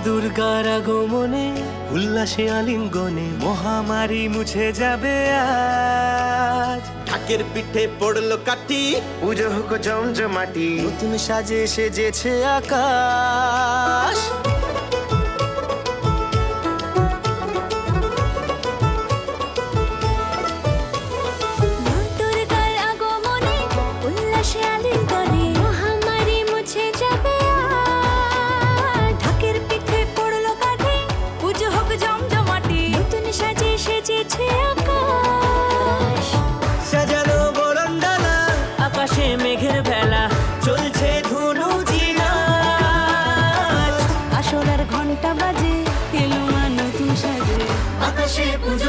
দুর্গার আগমনে উল্লাসে আলিঙ্গনে মহামারী মুছে যাবে আজ। ঢাকের পিঠে পড়লো কাঠি, পুজো হোক জমজমাটি, নতুন সাজে সেজেছে আকাশ। দুর্গার আগমনে উল্লাসে আলিঙ্গনে মহামারী মুছে যাবে আজ। ঢাকের পিঠে পড়লো কাঠি, পুজো হোক জমজমাটি, নতুন সাজে সেজেছে আকাশ। সাজানো বরণডালা, আকাশে মেঘের ভেলা, চলছে ধুনুচি নাচ। আসরার ঘন্টা বাজে, এলো মা নতুন সাজে, আকাশে পুজো